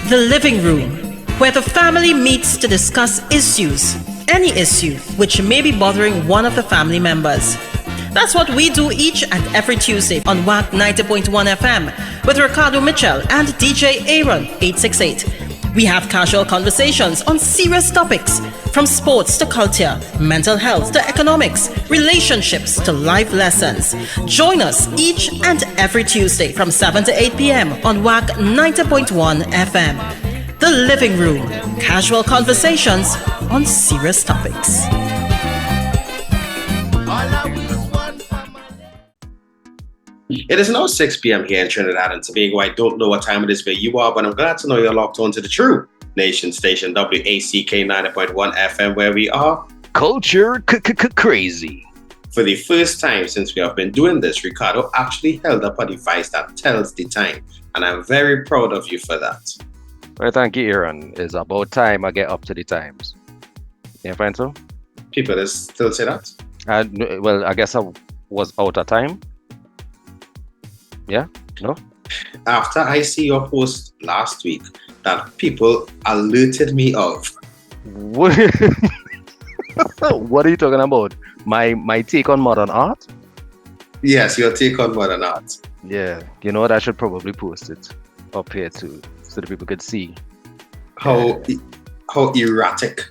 The living room, where the family meets to discuss issues, any issue which may be bothering one of the family members. That's what we do each and every Tuesday on WAC 90.1 FM with Ricardo Mitchell and DJ Aaron868. We have casual conversations on serious topics, from sports to culture, mental health to economics, relationships to life lessons. Join us each and every Tuesday from 7 to 8 p.m. on WAC 90.1 FM. The Living Room, casual conversations on serious topics. It is now 6 p.m. here in Trinidad and Tobago. I don't know what time it is where you are, but I'm glad to know you're locked on to the true nation station, WACK 90.1 FM, where we are culture crazy. For the first time since we have been doing this, Ricardo actually held up a device that tells the time, and I'm very proud of you for that. Well, thank you, Aaron. It's about time I get up to the times. You find so? People still say that? Well, I guess I was out of time. Yeah? No? After I see your post last week that people alerted me of. What are you talking about? My take on modern art? Yes, your take on modern art. Yeah. You know what? I should probably post it up here too, so that people could see how erratic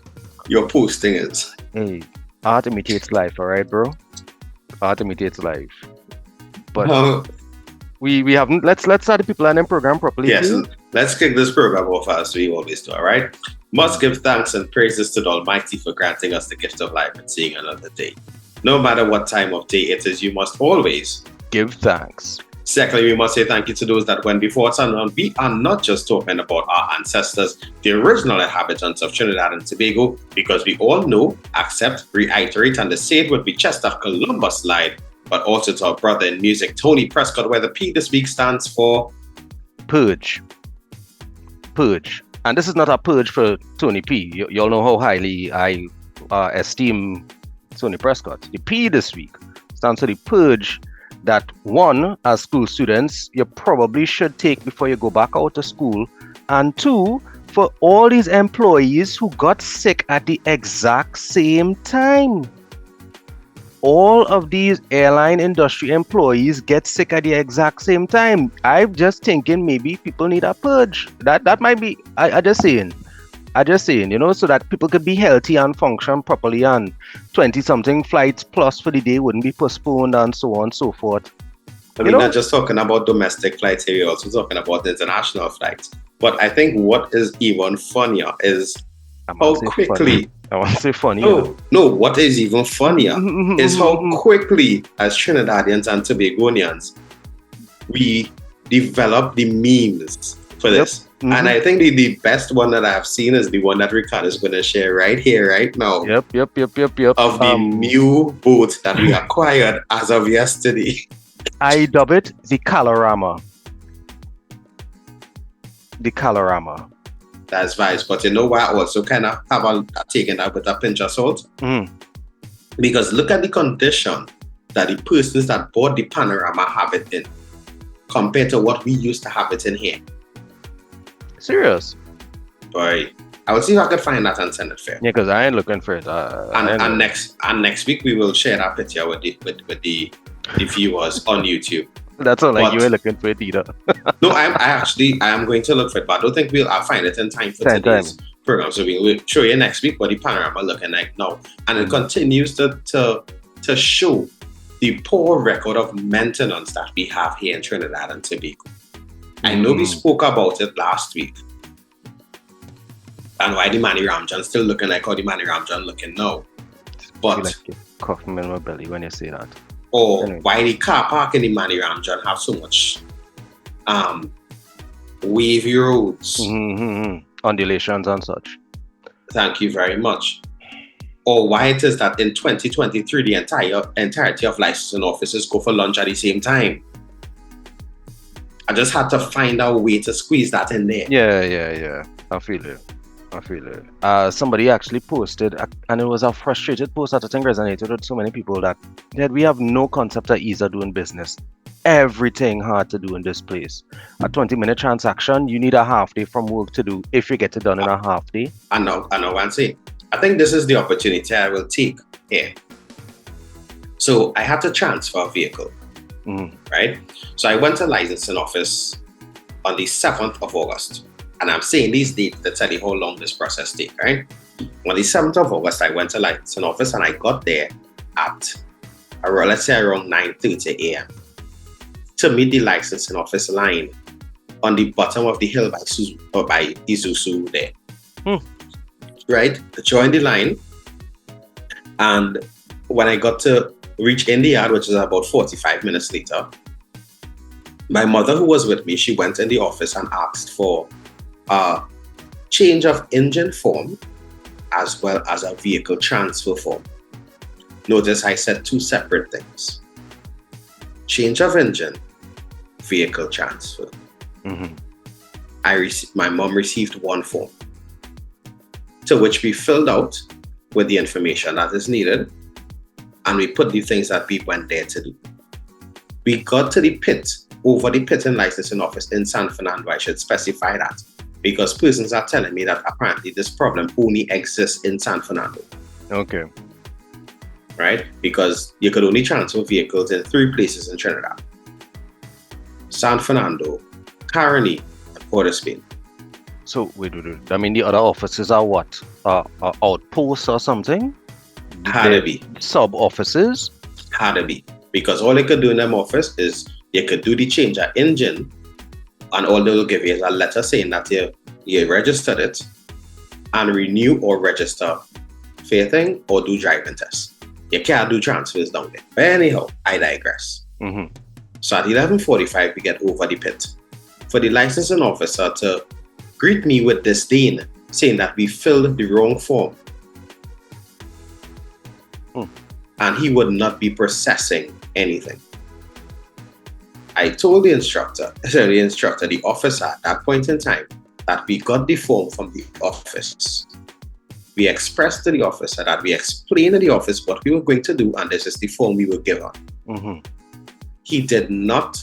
your posting is. Hey, art imitates life, alright, bro? Art imitates life. But we haven't. Let's start the people and then program properly. Yes, let's kick this program off as we always do. All right. Must give thanks and praises to the Almighty for granting us the gift of life and seeing another day. No matter what time of day it is, you must always give thanks. Secondly, we must say thank you to those that went before us, and we are not just talking about our ancestors, the original inhabitants of Trinidad and Tobago, because we all know, accept, reiterate, and the say it would be Chester Columbus lied. But also to our brother in music, Tony Prescott, where the P this week stands for Purge. Purge. And this is not a purge for Tony P. You all know how highly I esteem Tony Prescott. The P this week stands for the purge that, one, as school students, you probably should take before you go back out to school. And two, for all these employees who got sick at the exact same time. All of these airline industry employees get sick at the exact same time. I'm just thinking maybe people need a purge. That might be, I just saying, you know, so that people could be healthy and function properly, and 20-something flights plus for the day wouldn't be postponed and so on and so forth. We're not just talking about domestic flights here, we're also talking about international flights. But I think what is even funnier is how quickly... I want to say funny. No, what is even funnier is how quickly, as Trinidadians and Tobagonians, we develop the memes for this. Mm-hmm. And I think the best one that I've seen is the one that Ricardo is going to share right here, right now. Yep. Of the new boat that we acquired as of yesterday. I dub it the Colorama. The Colorama. That's vibes, but you know what? I also kind of have taken that with a pinch of salt. Because look at the condition that the persons that bought the Panorama have it in compared to what we used to have it in here. Serious? Boy, I will see if I can find that and send it fair. Yeah, because I ain't looking for it. And next week we will share that picture with the viewers on YouTube. That's all, like you ain't looking for it either. No, I am going to look for it, but I don't think I'll find it in time for today's program. So we'll show you next week what the Panorama looking like now. And it continues to show the poor record of maintenance that we have here in Trinidad and Tobago. I know we spoke about it last week. And why the Manny Ramjan still looking like how the Manny Ramjan looking now. But like you're coughing in my belly when you say that. Or why the car park in the Manny Ramjan have so much wavy roads. Undulations and such. Thank you very much. Or why it is that in 2023 the entirety of licensing officers go for lunch at the same time. I just had to find a way to squeeze that in there. Yeah. I feel it. Somebody actually posted, and it was a frustrated post that I think resonated with so many people, that we have no concept of ease of doing business. everything hard to do in this place. A 20-minute transaction, you need a half day from work to do if you get it done in a half day. I know what I'm saying. I think this is the opportunity I will take here. So I had to transfer a vehicle, right? So I went to licensing office on the 7th of August. And I'm saying these dates to tell you how long this process takes, right? On the 7th of August, I went to licensing office and I got there at, let's say, around 9:30 a.m. to meet the licensing office line on the bottom of the hill by Isuzu there. Right? I joined the line, and when I got to reach in the yard, which is about 45 minutes later, my mother, who was with me, she went in the office and asked for a change of engine form as well as a vehicle transfer form. Notice I said two separate things. Change of engine, vehicle transfer. My mom received one form, to which we filled out with the information that is needed, and we put the things that we went there to do. We got to the pit, over the pit and licensing office in San Fernando. I should specify that, because persons are telling me that apparently this problem only exists in San Fernando. Okay. Right? Because you could only transfer vehicles in 3 places in Trinidad: San Fernando, Caroni, and Port of Spain. So, wait. I mean, the other offices are what? Outposts or something? Had to be. Sub-offices? Had to be. Because all they could do in them office is you could do the change of engine, and all they will give you is a letter saying that you registered it, and renew or register for your thing, or do driving tests. You can't do transfers down there. But anyhow, I digress. So at 11:45, we get over the pit for the licensing officer to greet me with disdain, saying that we filled the wrong form. And he would not be processing anything. I told the officer at that point in time, that we got the form from the office. We expressed to the officer that we explained to the office what we were going to do, and this is the form we were given. He did not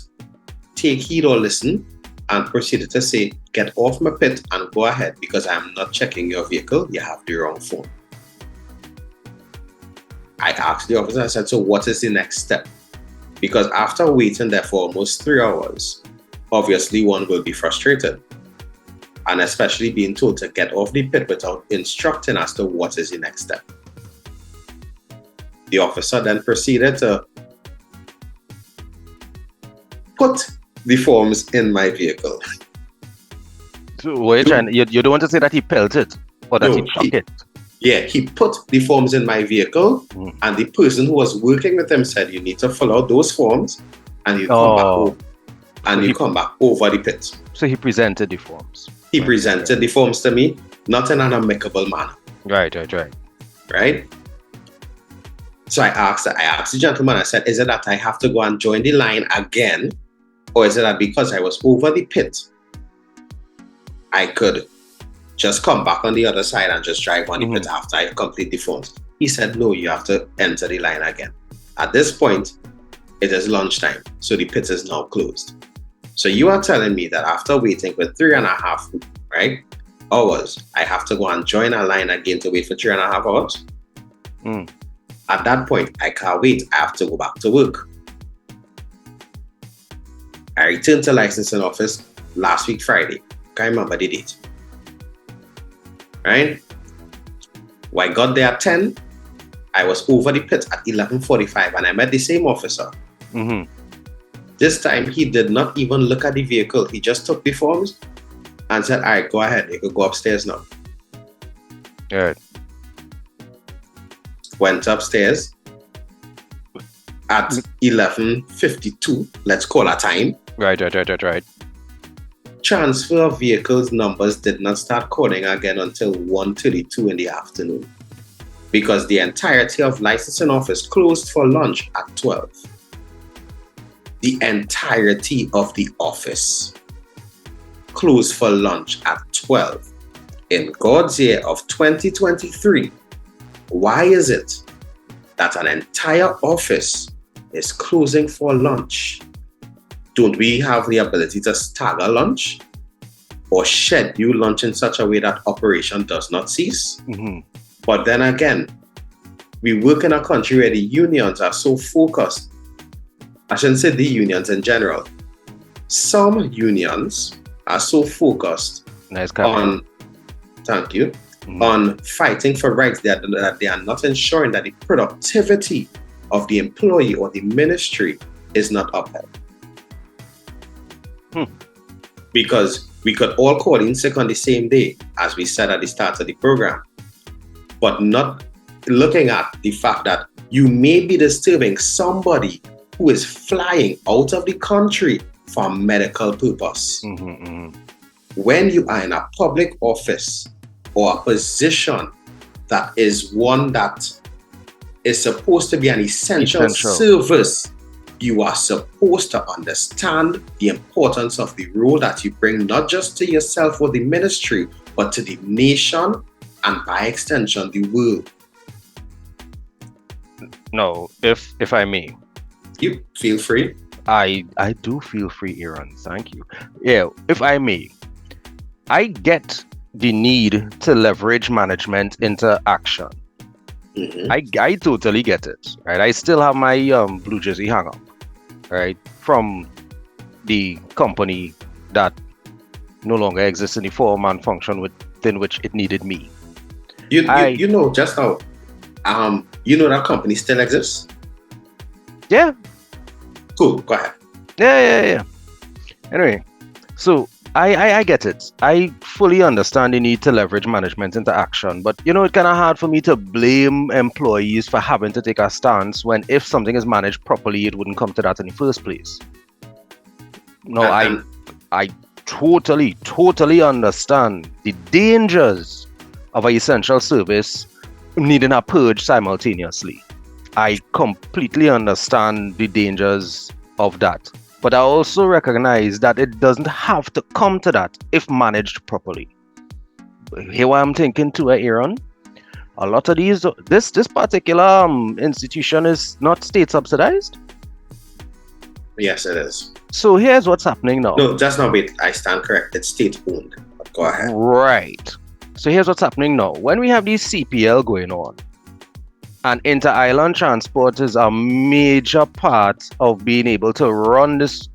take heed or listen, and proceeded to say, get off my pit and go ahead, because I'm not checking your vehicle. You have the wrong form. I asked the officer, I said, so what is the next step? Because after waiting there for almost 3 hours, obviously one will be frustrated. And especially being told to get off the pit without instructing as to what is the next step. The officer then proceeded to put the forms in my vehicle. So wait, you don't want to say that he pelted or that he chucked it? Yeah, he put the forms in my vehicle, and the person who was working with him said, you need to fill out those forms, and you come back over, and come back over the pit. So he presented the forms. He presented the forms to me, not in an amicable manner. Right. Right? So I asked the gentleman, I said, is it that I have to go and join the line again? Or is it that because I was over the pit, I could just come back on the other side and just drive on the pit after I complete the forms? He said, no, you have to enter the line again. At this point, it is lunchtime, so the pit is now closed. So you are telling me that after waiting for 3.5 hours, I have to go and join a line again to wait for 3.5 hours? At that point, I can't wait. I have to go back to work. I returned to licensing office last week, Friday. Can't remember the date. Right? When I got there at 10, I was over the pit at 11:45, and I met the same officer. This time, he did not even look at the vehicle. He just took the forms and said, all right, go ahead. You can go upstairs now. All right. Went upstairs at 11:52. Let's call a time. Right. Transfer of vehicles numbers did not start calling again until 1:32 in the afternoon, because the entirety of licensing office closed for lunch at 12. The entirety of the office closed for lunch at 12. In God's year of 2023, why is it that an entire office is closing for lunch don't we have the ability to stagger lunch or schedule lunch in such a way that operation does not cease? But then again, we work in a country where the unions are so focused. I shouldn't say the unions in general. Some unions are so focused on, thank you, on fighting for rights that they are not ensuring that the productivity of the employee or the ministry is not upheld. Because we could all call in sick on the same day, as we said at the start of the program, but not looking at the fact that you may be disturbing somebody who is flying out of the country for medical purpose. When you are in a public office or a position that is one that is supposed to be an essential service, you are supposed to understand the importance of the role that you bring, not just to yourself or the ministry, but to the nation and by extension, the world. No, if I may. You feel free. I do feel free, Aaron. Thank you. Yeah, if I may. I get the need to leverage management into action. I totally get it. Right? I still have my blue jersey hang up, right, from the company that no longer exists in the form and function within which it needed me. You know just now, you know that company still exists? Yeah. Cool, go ahead. Yeah. Anyway, so I get it. I fully understand the need to leverage management into action, but it's kind of hard for me to blame employees for having to take a stance when if something is managed properly, it wouldn't come to that in the first place. No, I totally understand the dangers of an essential service needing a purge simultaneously. I completely understand the dangers of that. But I also recognize that it doesn't have to come to that if managed properly. Here what I'm thinking too, Aaron. A lot of this particular institution is not state subsidized. Yes, it is. So here's what's happening now. No, just now, wait, I stand correct. It's state owned. But go ahead. Right. So here's what's happening now. When we have these CPL going on, and inter-island transport is a major part of being able to run this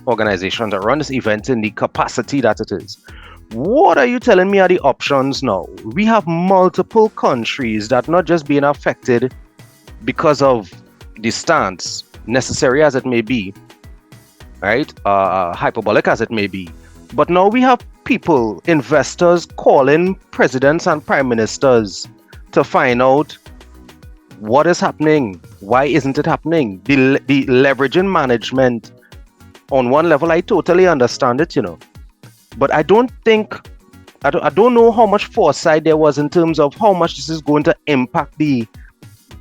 organization, to run this event in the capacity that it is. What are you telling me are the options now? We have multiple countries that not just being affected because of the stance, necessary as it may be, right? Hyperbolic as it may be. But now we have people, investors, calling presidents and prime ministers to find out what is happening? Why isn't it happening? The leveraging management, on one level, I totally understand it, But I don't know how much foresight there was in terms of how much this is going to impact the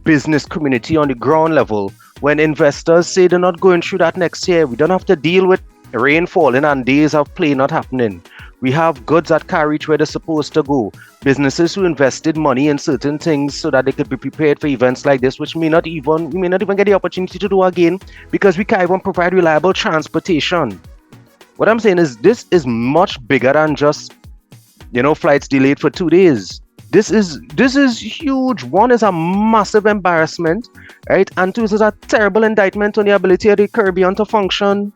business community on the ground level. When investors say they're not going through that next year, we don't have to deal with rain falling and days of play not happening. We have goods that can't reach where they're supposed to go. Businesses who invested money in certain things so that they could be prepared for events like this, which we may not even get the opportunity to do again because we can't even provide reliable transportation. What I'm saying is this is much bigger than just, flights delayed for 2 days. This is huge. One is a massive embarrassment, right? And two is a terrible indictment on the ability of the Caribbean to function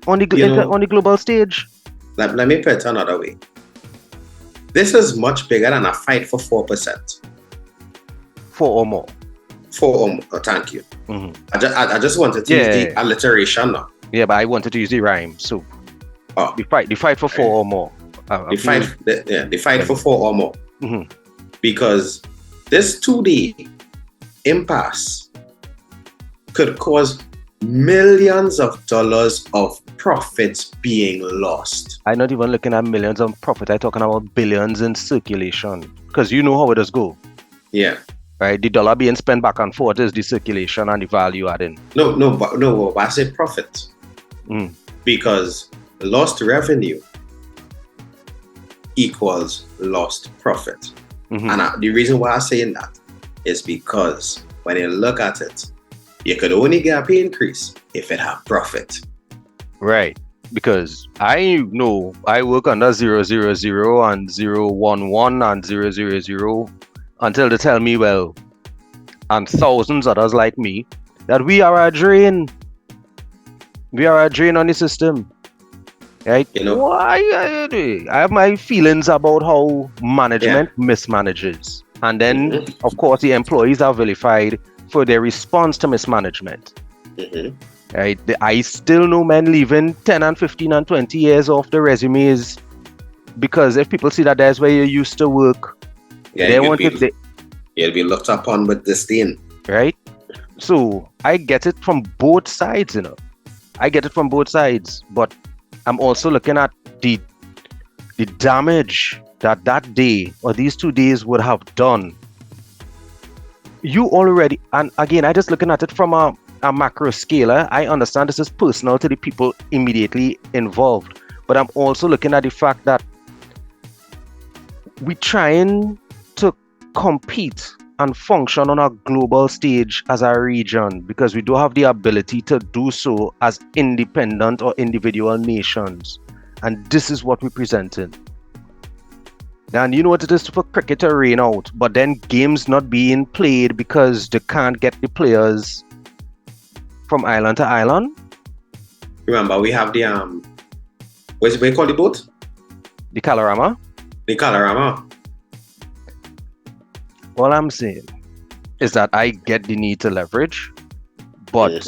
on the global stage. Let me put it another way. This is much bigger than a fight for 4%. 4 or more. 4 or more. Oh, thank you. I just wanted to use the alliteration now. Yeah, but I wanted to use the rhyme. So the fight for 4 or more. The fight for 4 or more. Because this 2-day impasse could cause millions of dollars of profits being lost. I'm not even looking at millions of profit. I'm talking about billions in circulation. Because you know how it does go. Yeah. Right? The dollar being spent back and forth is the circulation and the value adding. No, I say profit. Because lost revenue equals lost profit. And the reason why I'm saying that is because when you look at it, You could only get a pay increase if it have profit. Right. Because I know I work under 000 and 011 and 000 until they tell me, well, and thousands others like me, that we are a drain. We are a drain on the system. Right? You know, Why? I have my feelings about how management mismanages. And then, of course, the employees are vilified for their response to mismanagement. Right? I still know men leaving 10 and 15 and 20 years off the resumes because if people see that that's where you used to work, they want it. You'll be looked upon with disdain. Right? So I get it from both sides, you know. I get it from both sides, but I'm also looking at the damage that day or these 2 days would have done. You already, and again, I just looking at it from a macro scale. I understand this is personal to the people immediately involved, but I'm also looking at the fact that we're trying to compete and function on a global stage as a region because we don't have the ability to do so as independent or individual nations. And this is what we're presenting. And you know what it is for cricket to rain out, but then games not being played because they can't get the players from island to island. Remember, we have the what do you call the boat? The Kalorama. The Kalorama. All I'm saying is that I get the need to leverage, but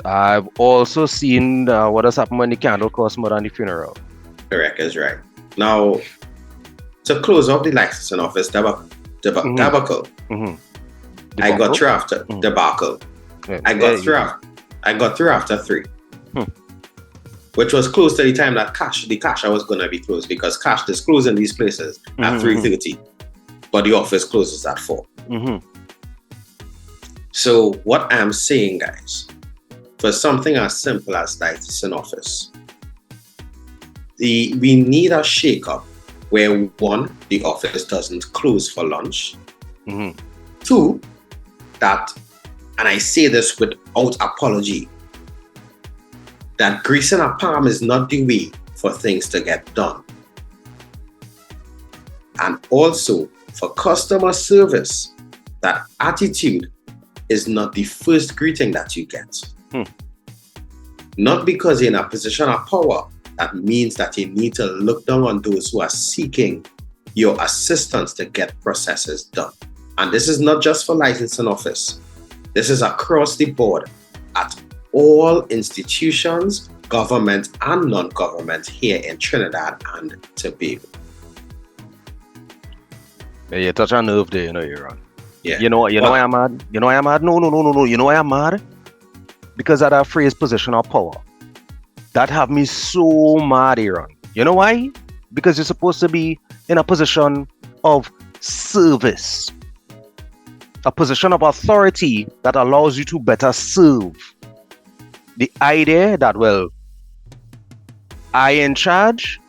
I've also seen what has happened when the candle costs more than the funeral. Correct is right. Now, to close off the licensing office debacle, I got through after debacle. I got through after 3, which was close to the time that the cash was going to be closed because cash is closing these places at 3:30, but the office closes at 4. So what I'm saying, guys, for something as simple as licensing office, we need a shake-up where 1, the office doesn't close for lunch. 2, that, and I say this without apology, that greasing a palm is not the way for things to get done. And also, for customer service, that attitude is not the first greeting that you get. Not because you're in a position of power, that means that you need to look down on those who are seeking your assistance to get processes done. And this is not just for licensing office. This is across the board at all institutions, government and non-government here in Trinidad and Tobago. Yeah, you touch a nerve there, you know, you're on. Yeah. You know why I'm mad? You know why I'm mad? No. You know why I'm mad? Because of that phrase position of power. That have me so mad, Aaron. You know why? Because you're supposed to be in a position of service. A position of authority that allows you to better serve. The idea that, well, I in charge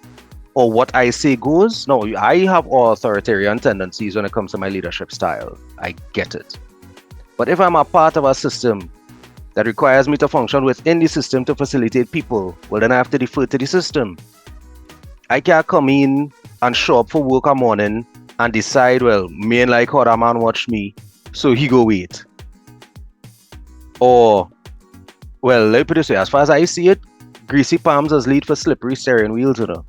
or what I say goes. No, I have all authoritarian tendencies when it comes to my leadership style. I get it. But if I'm a part of a system that requires me to function within the system to facilitate people, well, then I have to defer to the system. I can't come in and show up for work a morning and decide, well, me and like how that man watch me, so he go wait. Or, well, let me put it this way, as far as I see it, greasy palms as lead for slippery steering wheels, you know.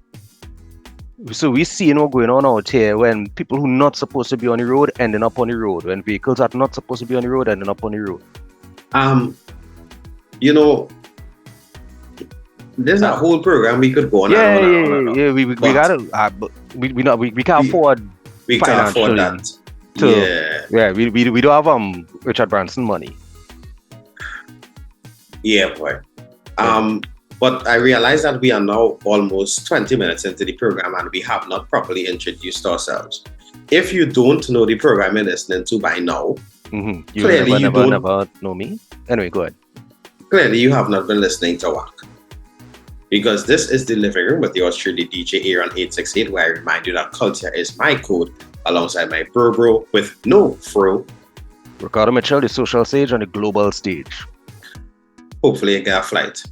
So we see what's going on out here when people who not supposed to be on the road ending up on the road, when vehicles that not supposed to be on the road ending up on the road. You know, there's a whole program we could go on. We gotta, we can't afford. We can't afford that. We don't have Richard Branson money. Yeah, boy. But I realize that we are now almost 20 minutes into the program and we have not properly introduced ourselves. If you don't know the program you're listening to by now, You never know me. Anyway, go ahead. Clearly, you have not been listening to WAC. Because this is the living room with yours truly, DJ Aaron868, where I remind you that culture is my code, alongside my bro with no fro, Ricardo Mitchell, the social stage and the global stage. Hopefully, I get a flight.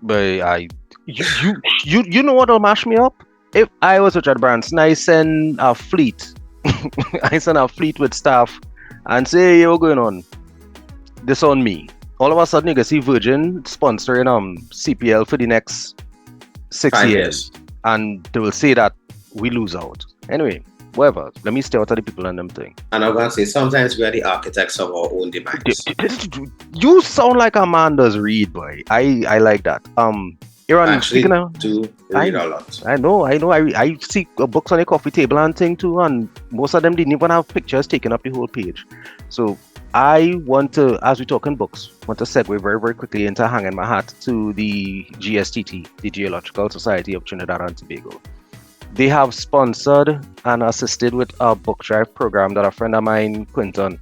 But you know what'll mash me up? If I was Richard Branson, I send a fleet. I send a fleet with staff and say, hey, what's going on? This on me. All of a sudden, you can see Virgin sponsoring CPL for the next 6 years. And they will say that we lose out. Anyway, whatever. Let me stay out of the people and them thing. And I'm going to say, sometimes we are the architects of our own demise. You sound like a man does read, boy. I like that. Aaron, actually do read a lot. I know. I see books on the coffee table and thing too, and most of them didn't even have pictures taking up the whole page. So I want to, as we talk in books, want to segue very, very quickly into hanging my hat to the GSTT, the Geological Society of Trinidad and Tobago. They have sponsored and assisted with a book drive program that a friend of mine, Quinton,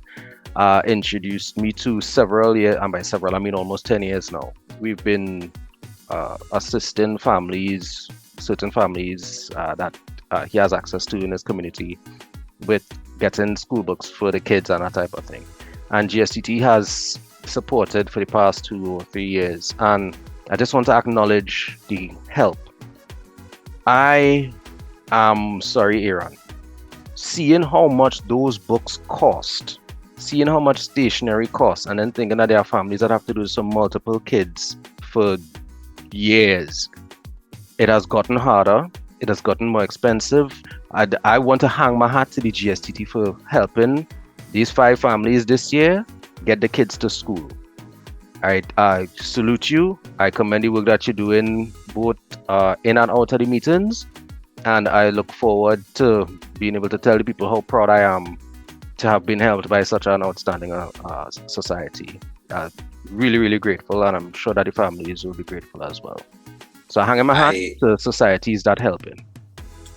introduced me to several years, and by several I mean almost 10 years now. We've been assisting families, certain families that he has access to in his community, with getting school books for the kids and that type of thing. And GSTT has supported for the past 2 or 3 years, and I just want to acknowledge the help. I am sorry, Aaron, seeing how much those books cost, seeing how much stationery costs, and then thinking that there are families that have to do some multiple kids for years. It has gotten harder. It has gotten more expensive. I want to hang my hat to the GSTT for helping these 5 families this year get the kids to school. I salute you. I commend the work that you're doing both in and out of the meetings, and I look forward to being able to tell the people how proud I am to have been helped by such an outstanding society. Really, really grateful, and I'm sure that the families will be grateful as well. So hanging my hat to societies that helping.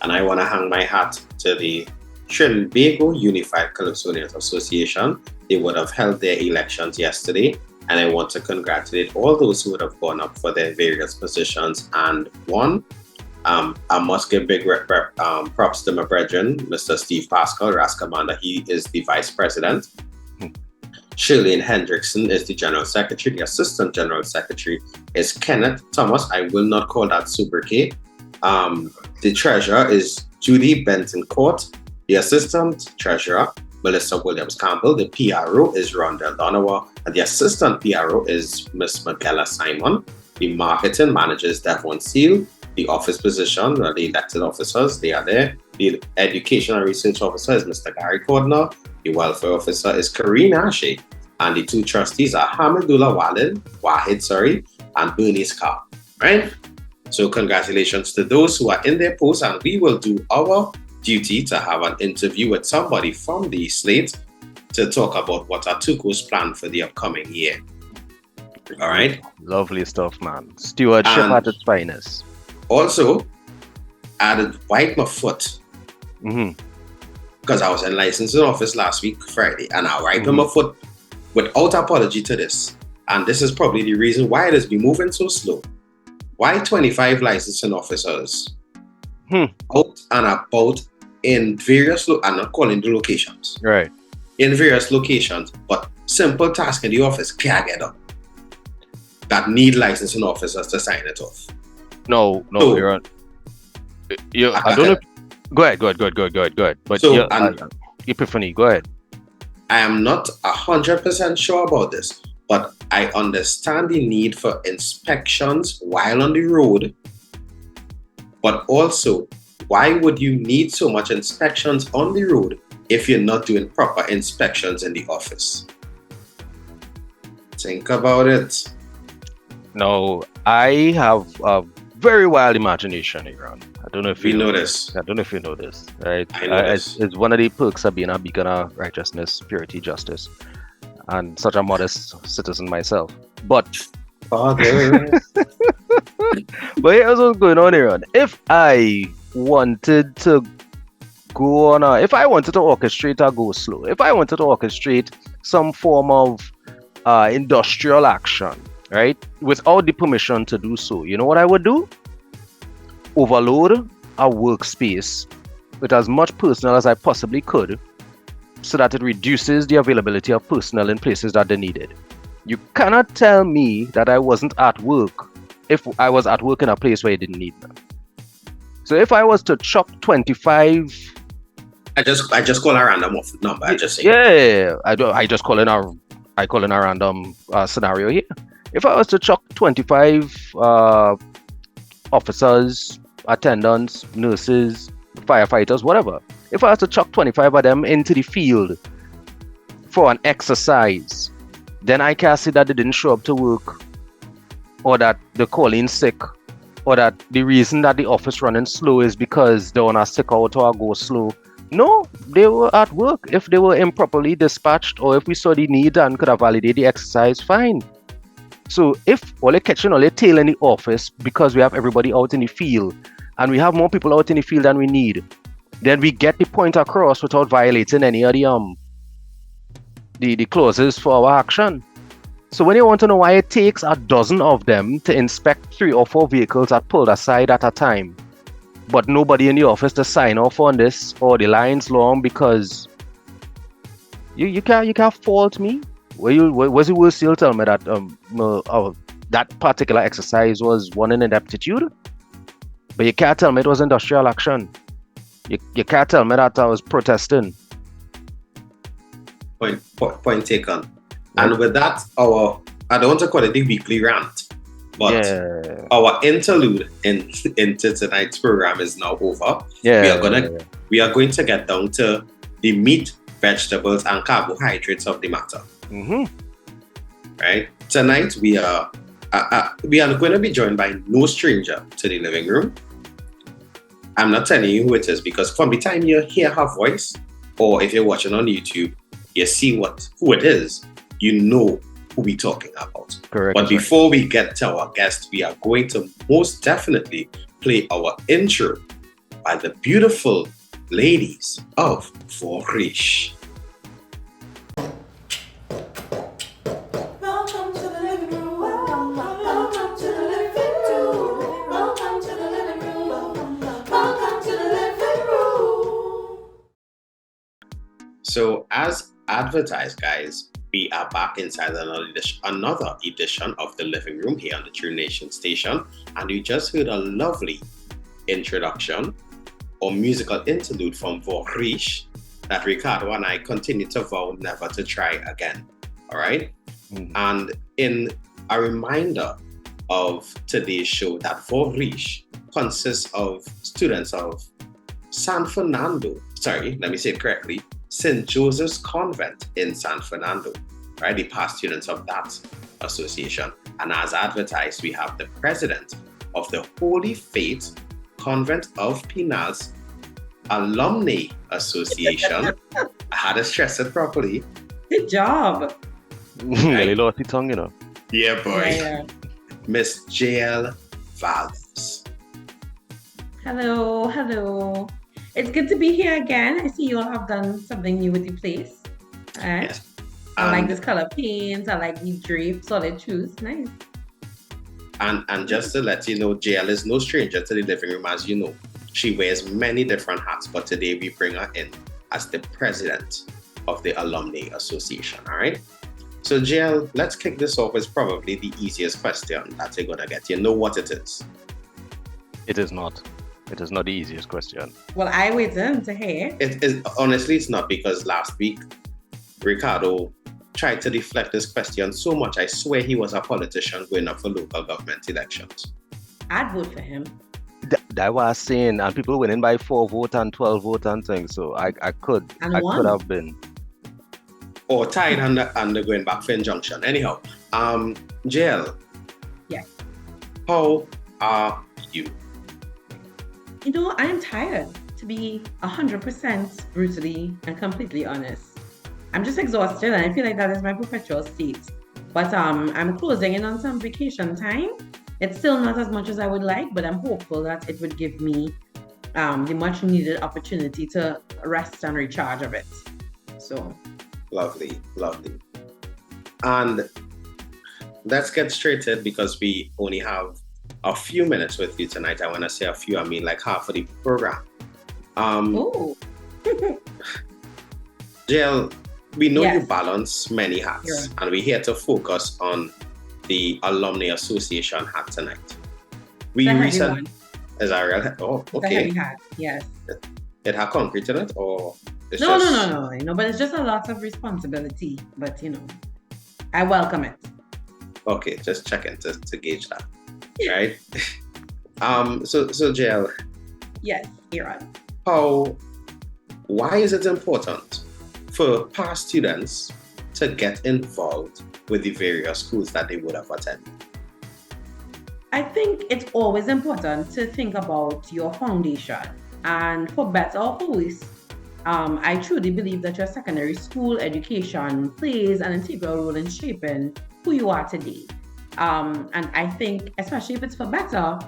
And I want to hang my hat to the Trinbago Unified Calypsonians Association. They would have held their elections yesterday, and I want to congratulate all those who would have gone up for their various positions and won. I must give big props to my brethren, Mr. Steve Pascal, RAS Commander. He is the Vice President. Shirlene Hendrickson is the General Secretary. The Assistant General Secretary is Kenneth Thomas. I will not call that sobriquet. The Treasurer is Judy Benton-Court. The Assistant Treasurer, Melissa Williams-Campbell. The PRO is Rondell Donowa. And the Assistant PRO is Miss Magella Simon. The Marketing Manager is Devon Seal. The office position, the elected officers, they are there. The Education and Research Officer is Mr. Gary Cordner. The Welfare Officer is Karina Ashe. And the 2 trustees are Hamidullah Wahid, and Bernice Carr. Right? So congratulations to those who are in their posts, and we will do our duty to have an interview with somebody from the slate to talk about what our Tuco's plan for the upcoming year. All right? Lovely stuff, man. Stewardship at its finest. Also, I had to wipe my foot because I was in licensing office last week, Friday, and I wiped my foot without apology to this. And this is probably the reason why it has been moving so slow. Why 25 licensing officers out and about in various, I'm not calling the locations. Right. In various locations, but simple tasks in the office can't get done that need licensing officers to sign it off. No, So, you're on. I don't know. Go ahead. But so, Epiphany, go ahead. I am not 100% sure about this, but I understand the need for inspections while on the road. But also, why would you need so much inspections on the road if you're not doing proper inspections in the office? Think about it. No, I have a very wild imagination, Aaron. I don't know if you know this. I don't know if you know this, right? I know this. It's one of the perks of being a beacon of righteousness, purity, justice, and such a modest citizen myself. But Father. But here's what's going on, Aaron. If I wanted to go on if I wanted to orchestrate a go slow, if I wanted to orchestrate some form of industrial action, right, without the permission to do so, you know what I would do? Overload a workspace with as much personnel as I possibly could, so that it reduces the availability of personnel in places that they needed. You cannot tell me that I wasn't at work if I was at work in a place where you didn't need me. So if I was to chuck 25, I just call a random number. I just say I call in a random scenario here. If I was to chuck 25 officers, attendants, nurses, firefighters, whatever. If I was to chuck 25 of them into the field for an exercise, then I can't say that they didn't show up to work, or that they're calling sick, or that the reason that the office running slow is because they're on a sick out or go slow. No, they were at work. If they were improperly dispatched, or if we saw the need and could have validated the exercise, fine. So if all they're catching all their tail in the office because we have everybody out in the field, and we have more people out in the field than we need, then we get the point across without violating any of the clauses for our action. So when you want to know why it takes a dozen of them to inspect 3 or 4 vehicles that pulled aside at a time, but nobody in the office to sign off on this, or the line's long, because you can't fault me. Was it worse? You'll tell me that that particular exercise was one in ineptitude, but you can't tell me it was industrial action. You can't tell me that I was protesting. Point taken. And with that, I don't want to call it the weekly rant, but our interlude into tonight's program is now over. We are going to get down to the meat, vegetables, and carbohydrates of the matter. Mm-hmm. Right? Tonight we are going to be joined by no stranger to the living room. I'm not telling you who it is, because from the time you hear her voice, or if you're watching on YouTube, you see who it is, you know who we're talking about. Correct. But before we get to our guest, we are going to most definitely play our intro by the beautiful ladies of Vorish. So as advertised, guys, we are back inside another edition of The Living Room here on the True Nation station. And you just heard a lovely introduction or musical interlude from Vorish that Ricardo and I continue to vow never to try again. All right? Mm-hmm. And in a reminder of today's show, that Vorish consists of students of St. Joseph's Convent in San Fernando, right? The past students of that association. And as advertised, we have the president of the Holy Faith Convent of Penal's Alumnae Association. I had to stress it properly. Good job. Really lost the tongue, you know. Yeah, boy. Yeah. Miss J'elle Valdez. Hello. It's good to be here again. I see you all have done something new with the place. All right. Yes. I like this color paint. I like the drapes, solid shoes. Nice. And just to let you know, J'elle is no stranger to the living room, as you know. She wears many different hats, but today we bring her in as the president of the Alumnae Association. All right. So J'elle, let's kick this off with probably the easiest question that you're gonna get. You know what it is? It is not. It is not the easiest question. Well, I waited to hear. It is, honestly, it's not, because last week, Ricardo tried to deflect this question so much. I swear he was a politician going up for local government elections. I'd vote for him. That was saying, and people winning by 4 votes and 12 votes and things. So I could have been. Or tied under going back for injunction. Anyhow, J'elle. Yes. How are you? You know, I'm tired, to be 100% brutally and completely honest. I'm just exhausted, and I feel like that is my perpetual state. But I'm closing in on some vacation time. It's still not as much as I would like, but I'm hopeful that it would give me the much needed opportunity to rest and recharge a bit. So. Lovely. And let's get straight to it, because we only have a few minutes with you tonight. I want to say a few, I mean like half of the program. J'elle, we know you Yes. balance many hats, Yeah. and we're here to focus on the Alumni Association hat tonight. We It's a heavy recently, one. is that real? Oh, It's a heavy okay. hat. Yes. It had concrete in it, or it's No, just no. But it's just a lot of responsibility. But I welcome it. okay. Just checking to gauge that, right? So J'elle, Yes, Aaron. why is it important for past students to get involved with the various schools that they would have attended? I think it's always important to think about your foundation. And for better or for worse, I truly believe that your secondary school education plays an integral role in shaping who you are today. And I think, especially if it's for better,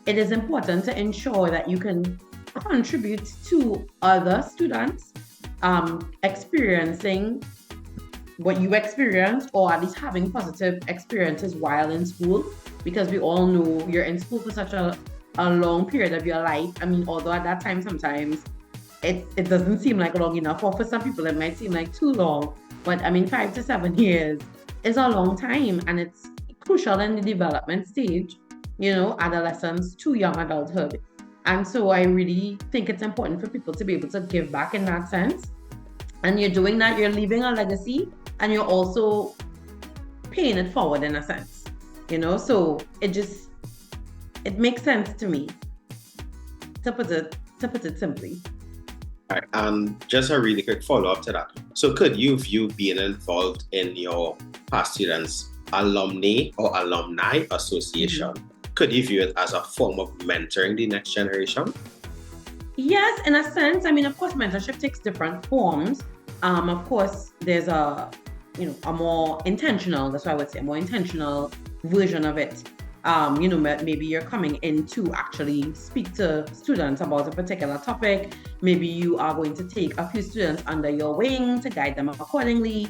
it is important to ensure that you can contribute to other students experiencing what you experienced, or at least having positive experiences while in school, because we all know you're in school for such a long period of your life. I mean, although at that time sometimes it doesn't seem like long enough, or for some people it might seem like too long, but I mean 5 to 7 years is a long time, and it's crucial in the development stage, adolescence to young adulthood. And so I really think it's important for people to be able to give back in that sense. And you're doing that, you're leaving a legacy, and you're also paying it forward in a sense, so it makes sense to me, to put it simply. All right, and just a really quick follow-up to that. So could you view being involved in your past students' alumni or alumni association, could you view it as a form of mentoring the next generation? Yes, in a sense. I mean, of course, mentorship takes different forms. Of course, there's a more intentional, that's why I would say a more intentional version of it. Maybe you're coming in to actually speak to students about a particular topic. Maybe you are going to take a few students under your wing to guide them accordingly.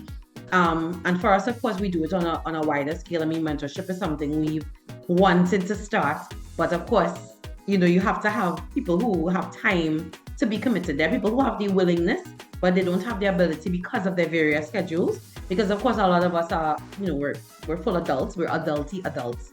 And for us, of course, we do it on a wider scale. I mean, mentorship is something we've wanted to start, but of course, you have to have people who have time to be committed. There are people who have the willingness, but they don't have the ability because of their various schedules. Because of course, a lot of us are, we're full adults. We're adulty adults.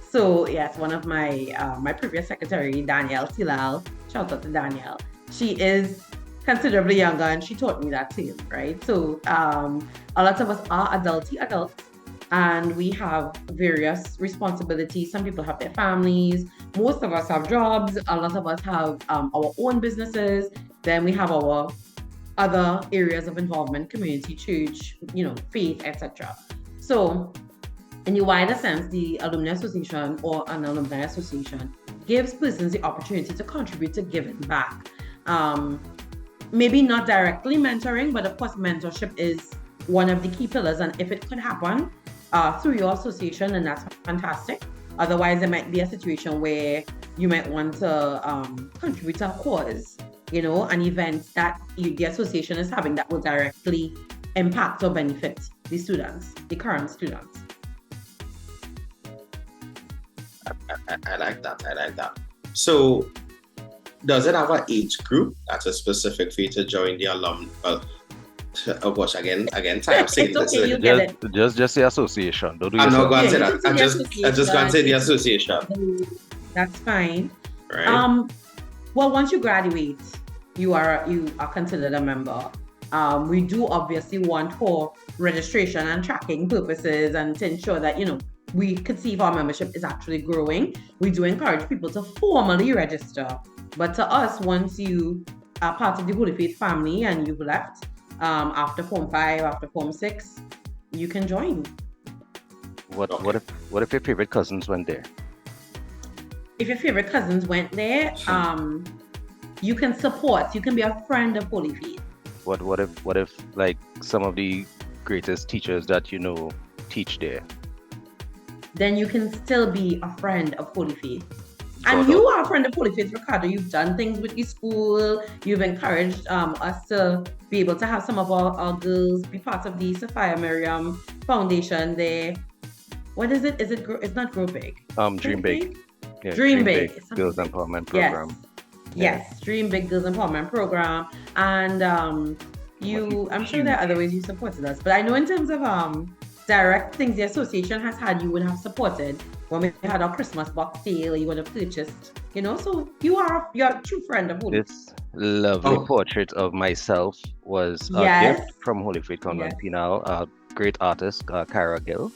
So yes, one of my previous secretary, Danielle Tilal, shout out to Danielle. She is considerably younger, and she taught me that too, right? So a lot of us are adulty adults, and we have various responsibilities. Some people have their families. Most of us have jobs. A lot of us have our own businesses. Then we have our other areas of involvement, community, church, faith, etc. So in the wider sense, the Alumni Association or an Alumni Association gives persons the opportunity to contribute to giving back. Maybe not directly mentoring, but of course, mentorship is one of the key pillars. And if it could happen through your association, then that's fantastic. Otherwise, there might be a situation where you might want to contribute to a cause, an event that the association is having that will directly impact or benefit the students, the current students. I like that. So does it have an age group that is specific for you to join the alum? Well, oh gosh, again, time saying It's this. okay, you get it. Just the association. Don't do I'm not going to say Yeah, that. you can I say just going to say the association. That's fine. Right. Well, once you graduate, you are considered a member. We do obviously want for registration and tracking purposes, and to ensure that we could see if our membership is actually growing. We do encourage people to formally register. But to us, once you are part of the Holy Faith family and you've left after Form 5, after Form 6, you can join. What if your favorite cousins went there? If your favorite cousins went there, you can support. You can be a friend of Holy Faith. What if like some of the greatest teachers that teach there? Then you can still be a friend of Holy Faith. And you are a friend of Holy Faith, Ricardo. You've done things with the school. You've encouraged us to be able to have some of our girls be part of the Sophia Miriam Foundation there. What is it? It's not Grow Big. Dream Big. Yeah, Dream Big. Girls Empowerment Program. Yes, Dream Big Girls Empowerment Program. And I'm sure there are other ways you supported us, but I know in terms of direct things the association has had, you would have supported when we had our Christmas box sale. You would have purchased, so you're a true friend of Holy. This lovely portrait of myself was a gift from Holy Faith Convent Penal, a great artist, Cara Gill.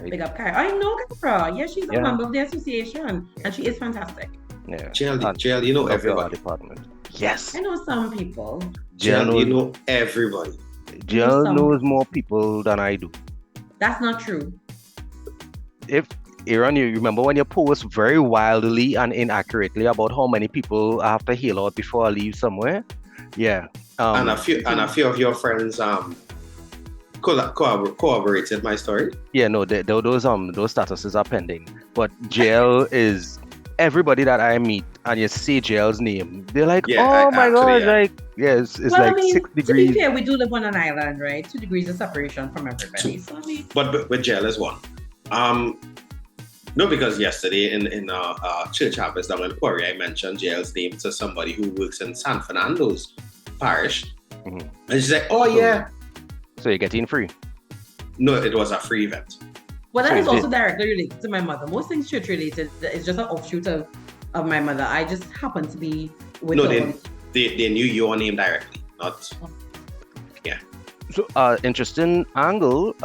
Big up Cara. I know Cara. Yeah, she's a member of the association, and she is fantastic. Yeah. J'elle, you know everybody. Department. Yes. I know some people. J'elle, you know everybody. J'elle knows more people than I do. That's not true. If Aaron, you remember when you post very wildly and inaccurately about how many people I have to hail out before I leave somewhere? Yeah. And a few of your friends corroborated my story. Yeah, no, those statuses are pending. But J'elle is everybody that I meet, and you say J'elle's name, they're like, oh my god, like, it's like 6 degrees. To be fair, we do live on an island, right? 2 degrees of separation from everybody. So but J'elle is one. No, because yesterday in church harvest down in Quarry, I mentioned J'elle's name to somebody who works in San Fernando's parish, and she's like, oh yeah. So you're getting free? No, it was a free event. Well, that is also directly related to my mother. Most things church related is just an offshoot of my mother. I just happen to be with they knew your name directly, not So interesting angle.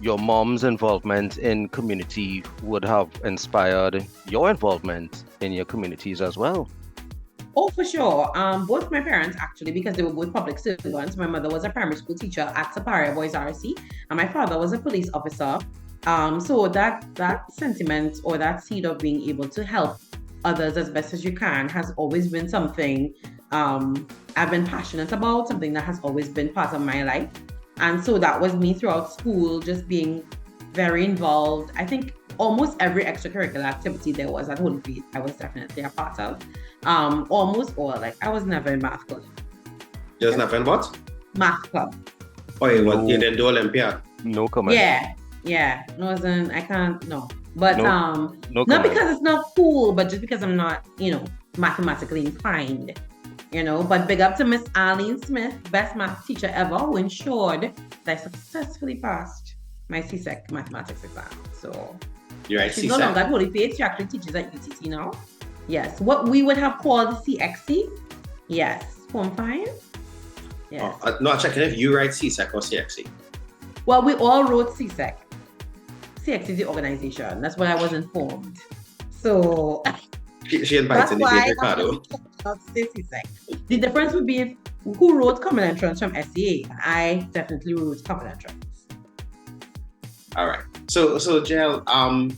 Your mom's involvement in community would have inspired your involvement in your communities as well. Oh, for sure. Both my parents, actually, because they were both public servants. My mother was a primary school teacher at Saparia Boys RC, and my father was a police officer. So that sentiment or that seed of being able to help others as best as you can has always been something I've been passionate about, something that has always been part of my life. And so that was me throughout school, just being very involved. I think almost every extracurricular activity there was at Holy Faith, I was definitely a part of. Almost all. Like, I was never in math club. Just never in what? Math club. Oh, you didn't do Olympiad? No comment. Yeah. No, I can't, no. But no not because it's not cool, but just because I'm not, mathematically inclined. But big up to Miss Arlene Smith, best math teacher ever, who ensured that I successfully passed my CSEC mathematics exam. So you're right, she's no longer at Holy Faith. She actually teaches at UTT now. Yes, what we would have called CXC. Yes, Form 5. Yes. No, checking if you write CSEC or CXC. Well, we all wrote CSEC. CXC is the organization. That's what I was informed. So she invited me to Ricardo. The difference would be who wrote common entrance from SCA. I definitely wrote common entrance. All right. So J'elle,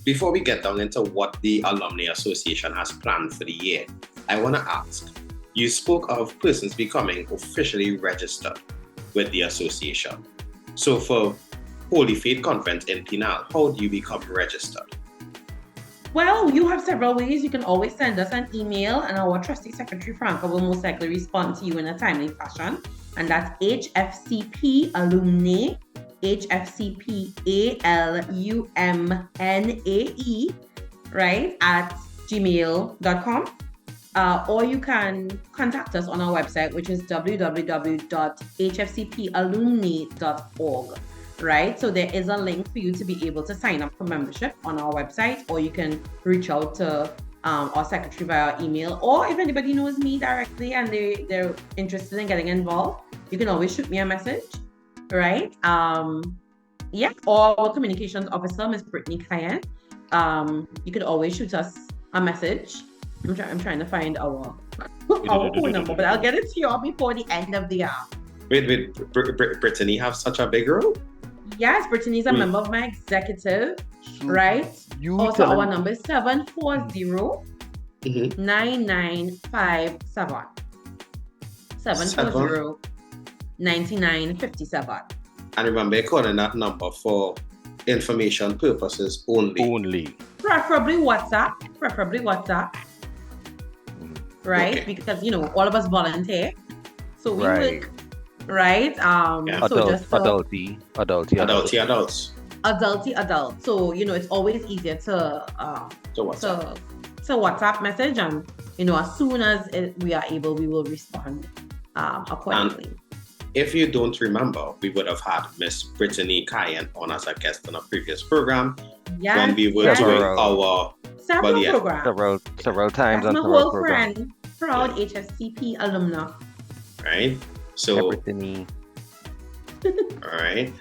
before we get down into what the Alumnae Association has planned for the year, I want to ask, you spoke of persons becoming officially registered with the association. So for Holy Faith Convent in Penal, how do you become registered? Well, you have several ways. You can always send us an email, and our trustee secretary, Franca, will most likely respond to you in a timely fashion. And that's HFCP Alumnae, HFCP ALUMNAE, right, at gmail.com. Or you can contact us on our website, which is www.hfcpalumni.org. Right, so there is a link for you to be able to sign up for membership on our website, or you can reach out to our secretary via email, or if anybody knows me directly and they're interested in getting involved, you can always shoot me a message, right? Or our communications officer, Miss Brittany Cayenne. You could always shoot us a message. I'm trying to find our phone number, but I'll get it to you all before the end of the year. Wait, Brittany have such a big role? Yes, Brittany is a member of my executive, right? Also, our number is 740-9957. 740-9957. And remember, calling that number for information purposes only. Preferably WhatsApp. Right? Okay. Because, all of us volunteer. So we work. Right? Adults. Adults. So, it's always easier to WhatsApp message, and, as soon as we are able, we will respond accordingly. If you don't remember, we would have had Miss Brittany Kyan on as a guest on a previous program when we were doing our programs. Several times That's on my whole friend, proud HSCP alumna. Right. So Brittany. all right.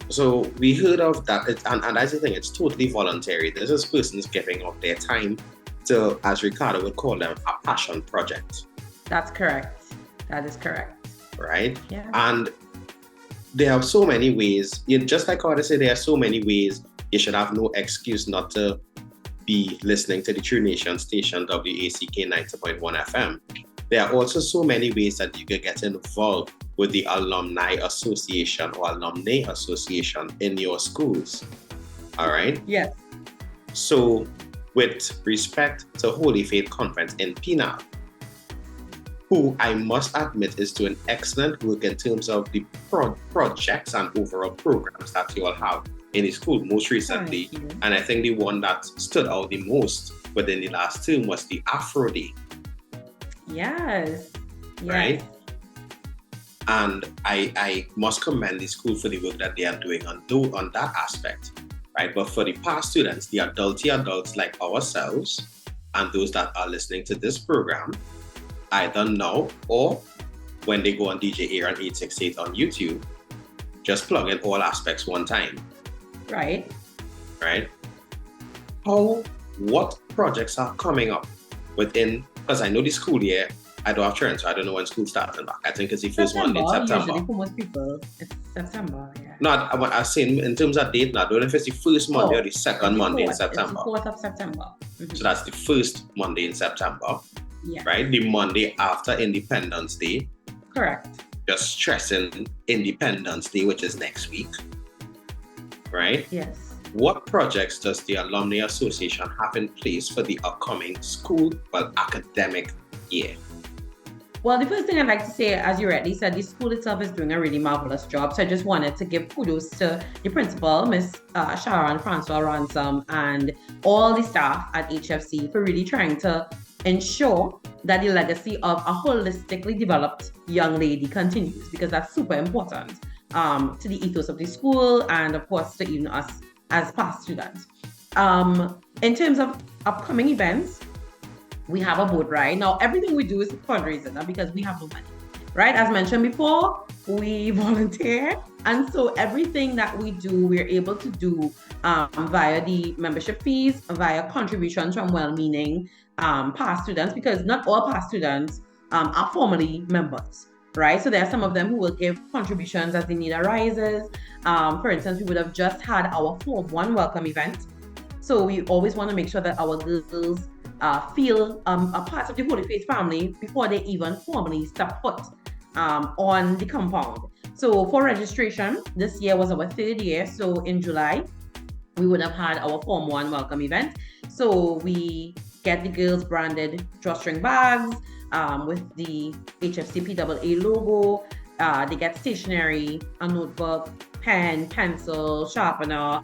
So we heard of that, and that's the thing. It's totally voluntary. This is persons giving up their time to, as Ricardo would call them, a passion project. That's correct. That is correct. Right? Yeah. And there are so many ways, just like Carter said, there are so many ways. You should have no excuse not to be listening to the True Nation station, WACK 90.1 FM. There are also so many ways that you can get involved with the Alumni Association or Alumnae Association in your schools. All right? Yes. So, with respect to Holy Faith Convent in Penal, who I must admit is doing excellent work in terms of the projects and overall programs that you all have in the school most recently. And I think the one that stood out the most within the last term was the Afro Day. Yes. Right? And I must commend the school for the work that they are doing on that aspect. Right? But for the past students, the adults like ourselves and those that are listening to this program, either now or when they go on DJ Aaron868 on YouTube, just plug in all aspects one time. Right. What projects are coming up within, because I know the school year, I don't have children, so I don't know when school starts back. I think it's the first Monday in September. Usually for most people, it's September, yeah. No, I'm saying in terms of date, I don't know if it's the first Monday or the second Monday in September. It's the 4th of September. Mm-hmm. So that's the first Monday in September. Yeah. Right? The Monday after Independence Day. Correct. Just stressing Independence Day, which is next week. Right? Yes. What projects does the Alumni Association have in place for the upcoming academic year? Well, the first thing I'd like to say, as you rightly said, the school itself is doing a really marvelous job. So I just wanted to give kudos to the principal, Miss Sharon Francois Ransom, and all the staff at HFC for really trying to ensure that the legacy of a holistically developed young lady continues, because that's super important to the ethos of the school and, of course, to even us as past students. In terms of upcoming events, we have a boat ride. Now, everything we do is fundraising because we have no money, right? As mentioned before, we volunteer. And so everything that we do, we're able to do via the membership fees, via contributions from well-meaning past students, because not all past students are formally members, right? So there are some of them who will give contributions as the need arises. For instance, we would have just had our Form 1 welcome event. So we always want to make sure that our girls feel a part of the Holy Faith family before they even formally step foot on the compound. So for registration, this year was our 3rd year. So in July, we would have had our Form 1 welcome event. So we get the girls branded drawstring bags with the HFCPAA logo. They get stationery, a notebook, pen, pencil, sharpener,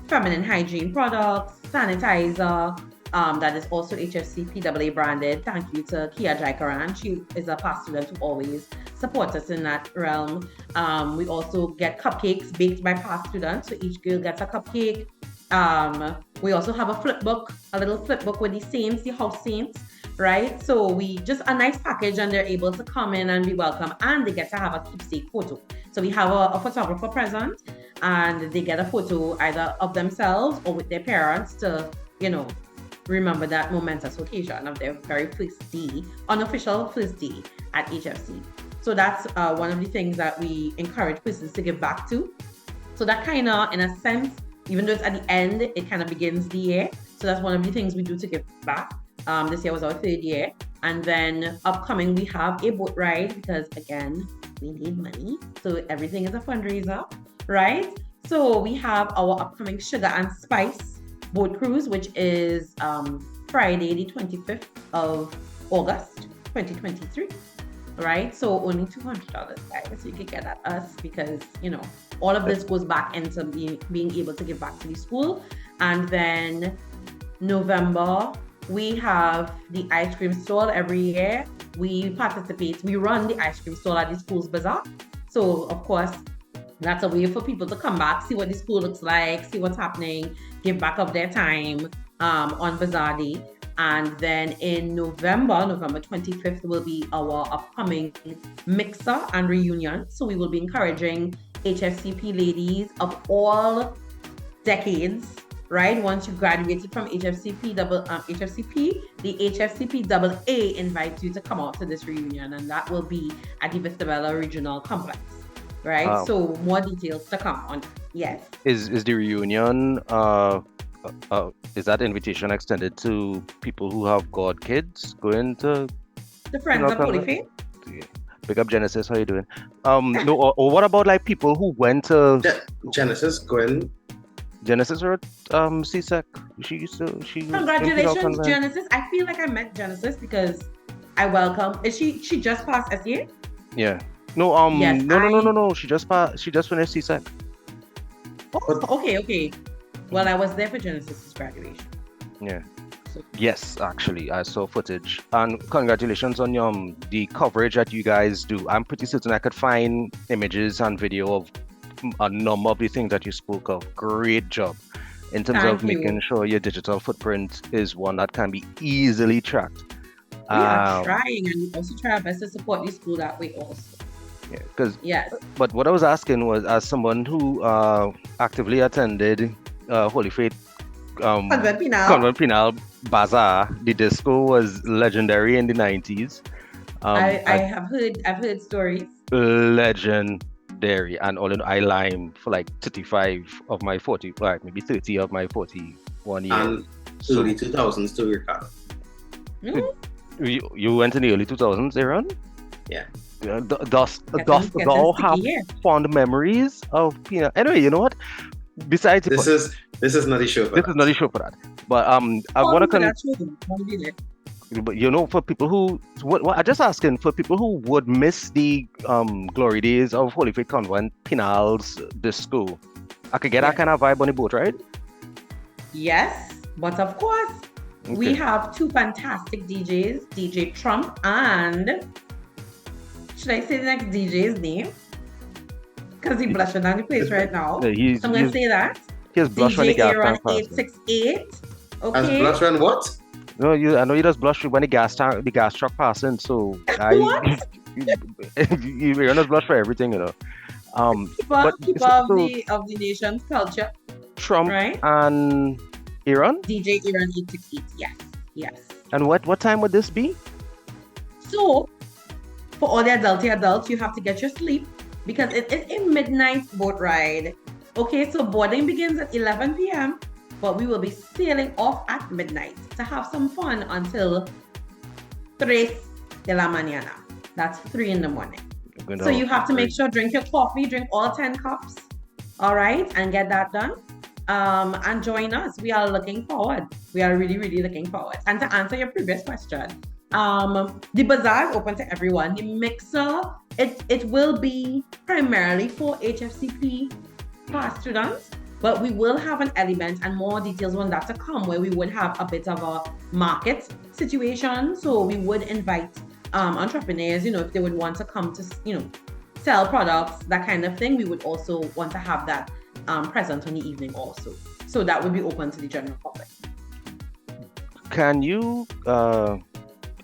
feminine hygiene products, sanitizer, that is also HFCPAA branded. Thank you to Kia Jaikaran. She is a past student who always supports us in that realm. We also get cupcakes baked by past students, so each girl gets a cupcake. We also have a little flip book with the saints, the house saints, right? So we just a nice package, and they're able to come in and be welcome, and they get to have a keepsake photo. So we have a photographer present, and they get a photo either of themselves or with their parents to, remember that momentous occasion of their very first day, unofficial first day at HFC. So that's one of the things that we encourage persons to give back to. So that kind of, in a sense, even though it's at the end, it kind of begins the year. So that's one of the things we do to give back. This year was our 3rd year. And then upcoming, we have a boat ride because, again, we need money. So everything is a fundraiser, right? So we have our upcoming Sugar and Spice boat cruise, which is Friday, the 25th of August, 2023, right? So only $200, guys. So you can get at us because, all of this goes back into being able to give back to the school. And then November we have the ice cream stall every year. We run the ice cream stall at the school's bazaar. So, of course, that's a way for people to come back, see what the school looks like, see what's happening, give back of their time on Bazaar Day. And then in November 25th, will be our upcoming mixer and reunion. So we will be encouraging HFCP ladies of all decades, right? Once you graduated from HFCP, the HFCP double A invites you to come out to this reunion, and that will be at the Vista Bella Regional Complex, right? Wow. So more details to come on. Yes. Is the reunion is that invitation extended to people who have god kids going to The Friends of Holy Faith? Big up Genesis, how you doing? No, or what about like people who went to Genesis going? Genesis or CSEC? Congratulations, Genesis. I feel like I met Genesis because I welcome. Is she just passed SEA? Yeah. No, Yes, no. She just finished CSEC. Oh, okay. Well, I was there for Genesis's graduation. Yeah. So, Yes, actually, I saw footage. And congratulations on the coverage that you guys do. I'm pretty certain I could find images and video of a number of the things that you spoke of. Great job in terms Thank of you. making sure your digital footprint is one that can be easily tracked. we are trying, and we also try our best to support the school that way also. Yeah, because Yes. but what I was asking was, as someone who actively attended Holy Faith Convent Penal. Convent Penal Bazaar, the disco was legendary in the 90s. I've heard stories. Legendary, and all in I lime for like 35 of my 40, like maybe 30 of my 41 years. And early 2000s to Ricardo. You went in the early 2000s, Aaron? Yeah. Does all have fond memories of Penal? Anyway, you know what? Besides This is not a show for this that. is not a show for that. But I want to but you know, for people who I just asking for people who would miss the glory days of Holy Faith Convent Penal's disco, I could get that kind of vibe on the boat, right? Yes, but of course, we have two fantastic DJs, DJ Trump and should I say the next DJ's name? Because he's blushing down the place right now. Yeah, so I'm going to say that. He's blush when he DJ gas tank Aaron868. As Okay. blush when what? No, I know he does blush when the gas truck passing. So What? you not blush for everything, you know. Keeper of the nation's culture. Trump right? and Aaron. DJ Aaron868. Yes. And what time would this be? So, for all the adults, you have to get your sleep because it is a midnight boat ride. Okay, so boarding begins at 11 p.m., but we will be sailing off at midnight to have some fun until 3 de la mañana. That's 3 in the morning. So you have to make sure, drink your coffee, drink all 10 cups, all right, and get that done. And join us. We are looking forward. We are really, really looking forward. And to answer your previous question, the bazaar is open to everyone. The mixer, it will be primarily for HFCP class students, but we will have an element and more details on that to come where we would have a bit of a market situation. So we would invite entrepreneurs, if they would want to come to, sell products, that kind of thing. We would also want to have that present on the evening also. So that would be open to the general public. Can you,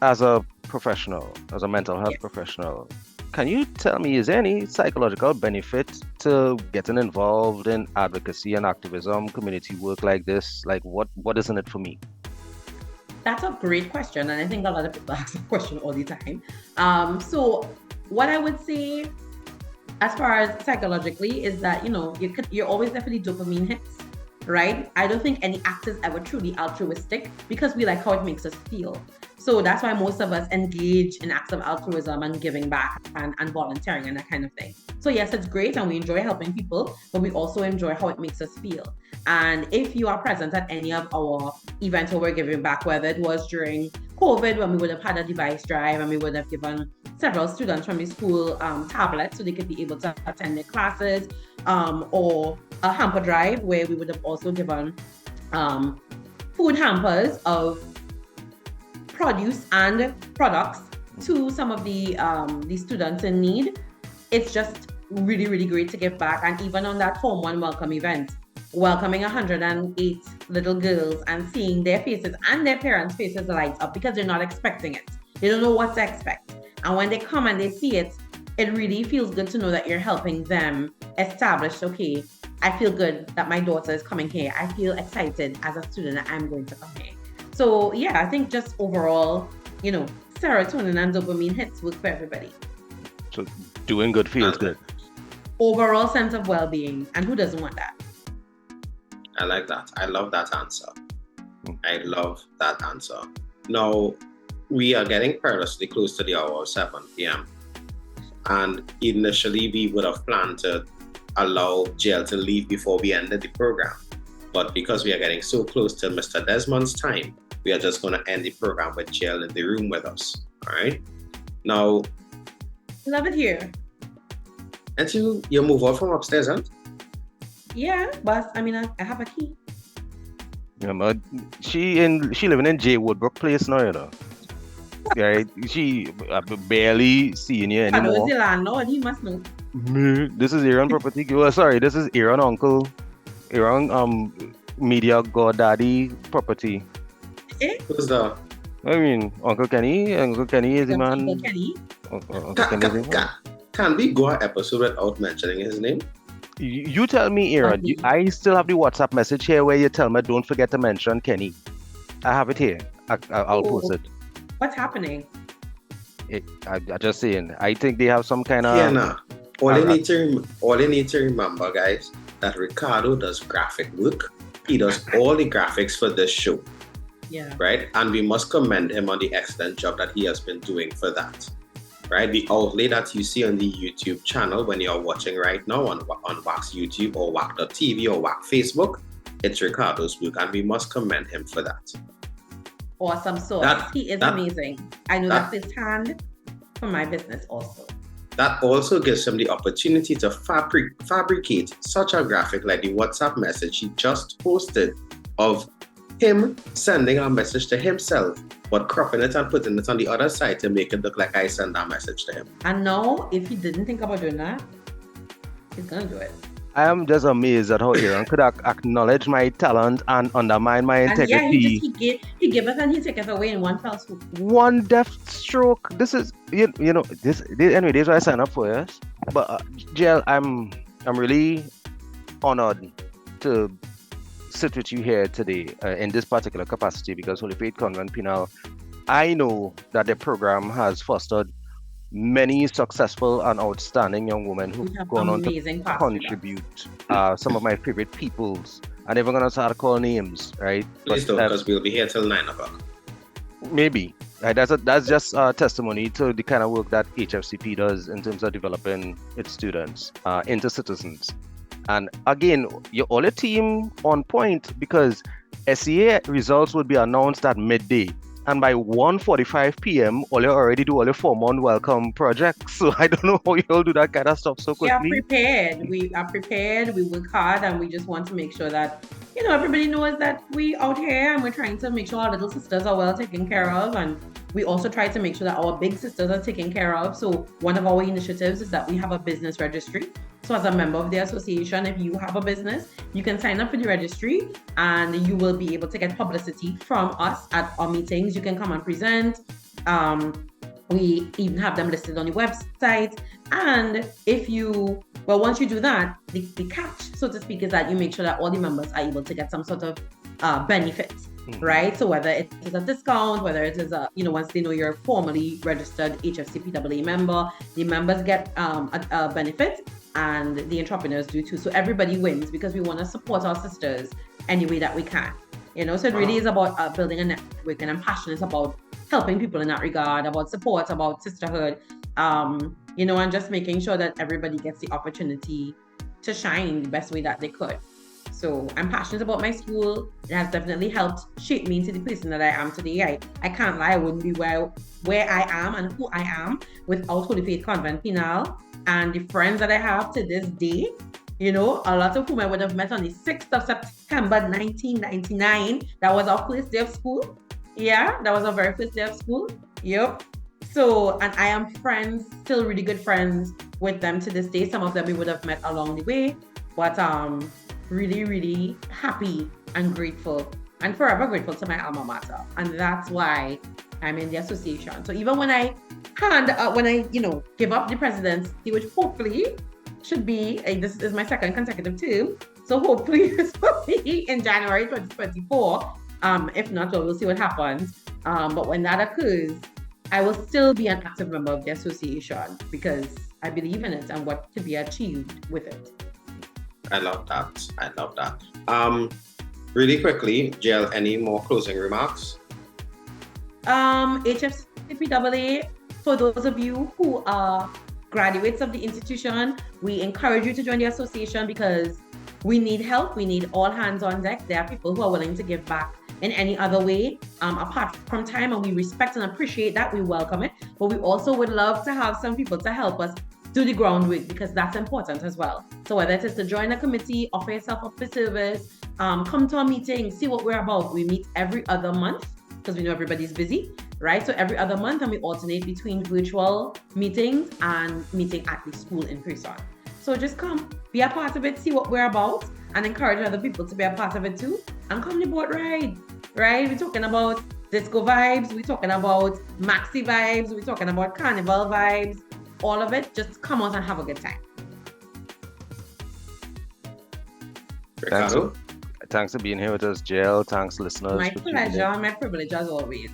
as a professional, as a mental health professional, can you tell me, is there any psychological benefit to getting involved in advocacy and activism, community work like this? Like, what is in it for me? That's a great question, and I think a lot of people ask the question all the time. So what I would say, as far as psychologically, is that you're always there for the dopamine hits, right? I don't think any act is ever truly altruistic because we like how it makes us feel. So that's why most of us engage in acts of altruism and giving back and volunteering and that kind of thing. So yes, it's great and we enjoy helping people, but we also enjoy how it makes us feel. And if you are present at any of our events where we're giving back, whether it was during COVID when we would have had a device drive and we would have given several students from the school tablets so they could be able to attend their classes, or a hamper drive where we would have also given food hampers of produce and products to some of the students in need. It's just really, really great to give back. And even on that Form 1 welcome event, welcoming 108 little girls and seeing their faces and their parents' faces light up because they're not expecting it. They don't know what to expect. And when they come and they see it, it really feels good to know that you're helping them establish, okay, I feel good that my daughter is coming here. I feel excited as a student that I'm going to come here. So yeah, I think just overall, serotonin and dopamine hits work for everybody. So doing good feels good. Overall sense of well-being. And who doesn't want that? I like that. I love that answer. I love that answer. Now, we are getting perilously close to the hour of 7 p.m. And initially, we would have planned to allow J'elle to leave before we ended the program. But because we are getting so close to Mr. Desmond's time, we are just going to end the program with J'elle in the room with us. All right? Now, love it here. And you move out from upstairs, huh? Yeah, but I mean, I have a key. Yeah, but she living in J Woodbrook Place now, Right? She barely seeing you anymore. Hello, is the landlord? He must know. This is Aaron property. Sorry, this is Aaron uncle. Aaron media goddaddy property. Eh? Who's that? I mean, Uncle Kenny. Uncle Kenny is the man. Uncle Kenny. Uncle Kenny is the man. Can we go an episode without mentioning his name? You tell me, Aaron. I still have the WhatsApp message here where you tell me don't forget to mention Kenny. I have it here. I'll post it. What's happening? I'm just saying. I think they have some kind of. Yeah, nah. All you need to remember, guys, that Ricardo does graphic work. He does all the graphics for this show. Yeah. Right? And we must commend him on the excellent job that he has been doing for that. Right? The outlay that you see on the YouTube channel when you're watching right now on Wax YouTube or Wax.tv or Wax Facebook, it's Ricardo's work, and we must commend him for that. Awesome sauce. He is amazing. I know that's his hand for my business also. That also gives him the opportunity to fabricate such a graphic like the WhatsApp message he just posted of him sending a message to himself, but cropping it and putting it on the other side to make it look like I sent that message to him. And now, if he didn't think about doing that, he's gonna do it. I am just amazed at how Aaron could acknowledge my talent and undermine my integrity. And yeah, he gave it and he took it away in one fell swoop. One deft stroke. This is anyway. This is what I signed up for. Yes, but J'elle, I'm really honored to sit with you here today in this particular capacity because Holy Faith Convent Penal, I know that the program has fostered many successful and outstanding young women who've gone on to contribute. Some of my favorite peoples. I'm never going to start to call names, right? Please don't, because we'll be here till 9 o'clock. Maybe. Right? That's just a testimony to the kind of work that HFCP does in terms of developing its students into citizens. And again, all your team on point because SEA results would be announced at midday. And by 1:45 p.m., all you already do all your Form 1 welcome projects. So I don't know how you all do that kind of stuff so quickly. We are prepared. We work hard, and we just want to make sure that everybody knows that we out here, and we're trying to make sure our little sisters are well taken care of, and we also try to make sure that our big sisters are taken care of. So one of our initiatives is that we have a business registry. So as a member of the association, if you have a business, you can sign up for the registry and you will be able to get publicity from us at our meetings. You can come and present. We even have them listed on the website. And once you do that, the catch, so to speak, is that you make sure that all the members are able to get some sort of benefit, right? So whether it is a discount, whether it is once they know you're a formally registered HFCPAA member, the members get a benefit and the entrepreneurs do too. So everybody wins because we want to support our sisters any way that we can. So it really is about building a network, and I'm passionate about helping people in that regard, about support, about sisterhood, and just making sure that everybody gets the opportunity to shine the best way that they could. So I'm passionate about my school. It has definitely helped shape me into the person that I am today. I can't lie, I wouldn't be where I am and who I am without Holy Faith Convent Penal and the friends that I have to this day. A lot of whom I would have met on the 6th of September 1999. That was our first day of school. Yeah, that was our very first day of school. Yep. So, and I am friends, still really good friends with them to this day. Some of them we would have met along the way, but really, really happy and grateful and forever grateful to my alma mater. And that's why I'm in the association. So even when I give up the presidency, which hopefully should be, this is my second consecutive term. So hopefully this will be in January 2024. If not, we'll see what happens. But when that occurs, I will still be an active member of the association because I believe in it and what can be achieved with it. I love that. Really quickly, J'elle, any more closing remarks? HFCPAA, for those of you who are graduates of the institution, we encourage you to join the association because we need help. We need all hands on deck. There are people who are willing to give back in any other way apart from time, and we respect and appreciate that. We welcome it, but we also would love to have some people to help us do the groundwork because that's important as well. So whether it is to join a committee, offer yourself up for service, come to a meeting, see what we're about. We meet every other month because we know everybody's busy, right? So every other month, and we alternate between virtual meetings and meeting at the school in person. So just come, be a part of it, see what we're about, and encourage other people to be a part of it too. And come the boat ride, right? We're talking about disco vibes, we're talking about maxi vibes, we're talking about carnival vibes, all of it. Just come out and have a good time. Ricardo? Thanks for being here with us, J'elle. Thanks, listeners. My pleasure, my privilege as always.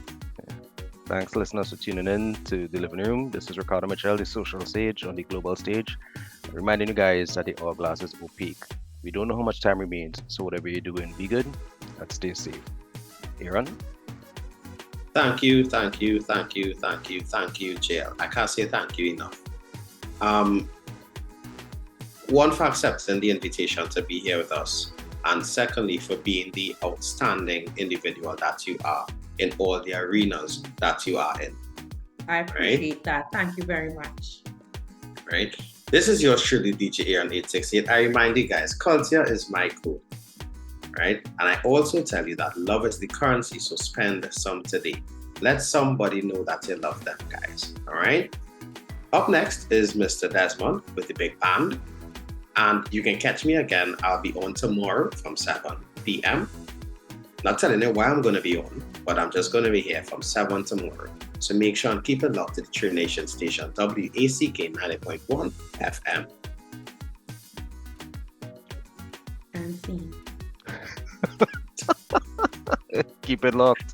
Thanks, listeners, for tuning in to The Living Room. This is Ricardo Mitchell, the social sage on the global stage. Reminding you guys that the hourglass is opaque. We don't know how much time remains, so whatever you're doing, be good and stay safe. Aaron? Thank you, J'elle. I can't say thank you enough. One, for accepting the invitation to be here with us. And secondly, for being the outstanding individual that you are in all the arenas that you are in. I appreciate that. Thank you very much. Right? This is yours truly, DJ Aaron868. I remind you guys, culture is my code. Right? And I also tell you that love is the currency, so spend some today. Let somebody know that you love them, guys. All right? Up next is Mr. Desmond with the big band. And you can catch me again. I'll be on tomorrow from 7 p.m. Not telling you why I'm going to be on, but I'm just going to be here from 7 tomorrow. So make sure and keep it locked to the True Nation station, WACK 90.1 FM. And scene. Keep it locked.